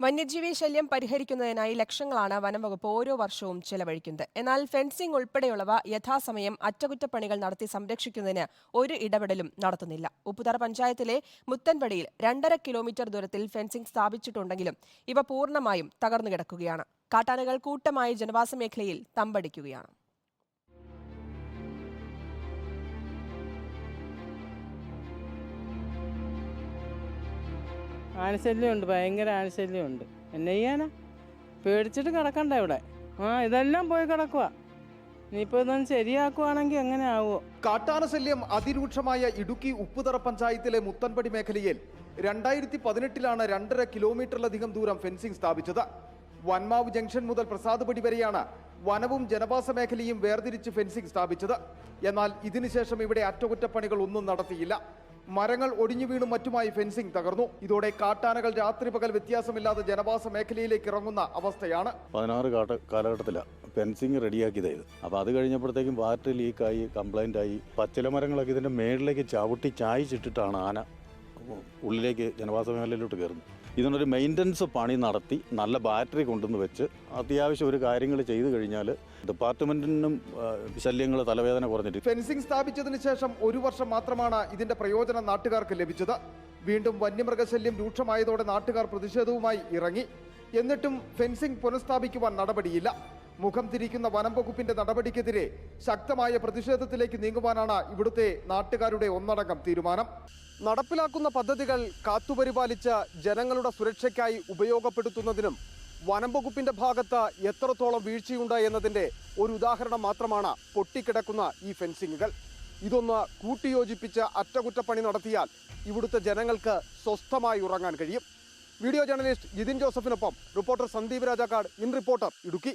വന്യജീവി ശല്യം പരിഹരിക്കുന്നതിനായി ലക്ഷങ്ങളാണ് വനംവകുപ്പ് ഓരോ വർഷവും ചെലവഴിക്കുന്നത്. എന്നാൽ ഫെൻസിംഗ് ഉൾപ്പെടെയുള്ളവ യഥാസമയം അറ്റകുറ്റപ്പണികൾ നടത്തി സംരക്ഷിക്കുന്നതിന് ഒരു ഇടപെടലും നടത്തുന്നില്ല. ഉപ്പുതറ പഞ്ചായത്തിലെ മുത്തൻപടിയിൽ 2.5 കിലോമീറ്റർ ദൂരത്തിൽ ഫെൻസിംഗ് സ്ഥാപിച്ചിട്ടുണ്ടെങ്കിലും ഇവ പൂർണ്ണമായും തകർന്നു കിടക്കുകയാണ്. കാട്ടാനകൾ കൂട്ടമായി ജനവാസ മേഖലയിൽ തമ്പടിക്കുകയാണ്. ആനശല്യമുണ്ട്, ഭയങ്കര ആനശല്യമുണ്ട്. എന്നെ ചെയ്യാനാ, പേടിച്ചിട്ട് കിടക്കണ്ട ഇവിടെ. ഇതെല്ലാം പോയി കിടക്കുക. ഇനിയിപ്പോൾ ഇതൊന്നും ശരിയാക്കുവാണെങ്കിൽ എങ്ങനെ ആവുമോ? കാട്ടാനശല്യം അതിരൂക്ഷമായ ഇടുക്കി ഉപ്പുതറ പഞ്ചായത്തിലെ മുത്തൻപടി മേഖലയിൽ 2018-ലാണ് 2.5 കിലോമീറ്ററിലധികം ദൂരം ഫെൻസിംഗ് സ്ഥാപിച്ചത്. വൻമാവ് ജംഗ്ഷൻ മുതൽ പ്രസാദ്പടി വരെയാണ് വനവും ജനവാസ മേഖലയും വേർതിരിച്ച് ഫെൻസിംഗ് സ്ഥാപിച്ചത്. എന്നാൽ ഇതിനുശേഷം ഇവിടെ അറ്റകുറ്റപ്പണികൾ ഒന്നും നടത്തിയില്ല. മരങ്ങൾ ഒടിഞ്ഞു വീണും മറ്റുമായി ഫെൻസിംഗ് തകർന്നു. ഇതോടെ കാട്ടാനകൾ രാത്രി പകൽ വ്യത്യാസമില്ലാതെ ജനവാസ മേഖലയിലേക്ക് ഇറങ്ങുന്ന അവസ്ഥയാണ്. 16 കാലഘട്ടത്തിലാണ് ഫെൻസിങ് റെഡിയാക്കിയത്. അപ്പോൾ അത് കഴിഞ്ഞപ്പോഴത്തേക്കും വാറ്റർ ലീക്കായി, കംപ്ലൈൻ്റ് ആയി. പച്ചില മരങ്ങളൊക്കെ ഇതിൻ്റെ മേളിലേക്ക് ചവിട്ടി ചായച്ചിട്ടിട്ടാണ് ആന ഉള്ളിലേക്ക് ജനവാസ മേഖലയിലോട്ട് കയറുന്നത്. ഇതിനൊരു മെയിൻ്റനൻസ് പണി നടത്തി നല്ല ബാറ്ററി കൊണ്ടുവന്ന് വെച്ച് അത്യാവശ്യം ഒരു കാര്യങ്ങൾ ചെയ്തു കഴിഞ്ഞാൽ ഡിപ്പാർട്ട്മെന്റിനും ശല്യങ്ങൾ തലവേദന കുറഞ്ഞിട്ട്. ഫെൻസിംഗ് സ്ഥാപിച്ചതിന് ശേഷം 1 വർഷം മാത്രമാണ് ഇതിന്റെ പ്രയോജനം നാട്ടുകാർക്ക് ലഭിച്ചത്. വീണ്ടും വന്യമൃഗശല്യം രൂക്ഷമായതോടെ നാട്ടുകാർ പ്രതിഷേധവുമായി ഇറങ്ങി. എന്നിട്ടും ഫെൻസിംഗ് പുനഃസ്ഥാപിക്കുവാൻ നടപടിയില്ല. മുഖം തിരിക്കുന്ന വനം വകുപ്പിന്റെ നടപടിക്കെതിരെ ശക്തമായ പ്രതിഷേധത്തിലേക്ക് നീങ്ങുവാനാണ് ഇവിടുത്തെ നാട്ടുകാരുടെ ഒന്നടങ്കം തീരുമാനം. നടപ്പിലാക്കുന്ന പദ്ധതികൾ കാത്തുപരിപാലിച്ച് ജനങ്ങളുടെ സുരക്ഷയ്ക്കായി ഉപയോഗപ്പെടുത്തുന്നതിനും വനം വകുപ്പിന്റെ ഭാഗത്ത് എത്രത്തോളം വീഴ്ചയുണ്ട് എന്നതിന്റെ ഒരു ഉദാഹരണം മാത്രമാണ് പൊട്ടിക്കിടക്കുന്ന ഈ ഫെൻസിങ്ങുകൾ. ഇതൊന്ന് കൂട്ടിയോജിപ്പിച്ച് അറ്റകുറ്റപ്പണി നടത്തിയാൽ ഇവിടുത്തെ ജനങ്ങൾക്ക് സ്വസ്ഥമായി ഉറങ്ങാൻ കഴിയും. വീഡിയോ ജേർണലിസ്റ്റ് ജിതിൻ ജോസഫിനൊപ്പം reporter Sandeep Rajakkad, in reporter, Idukki.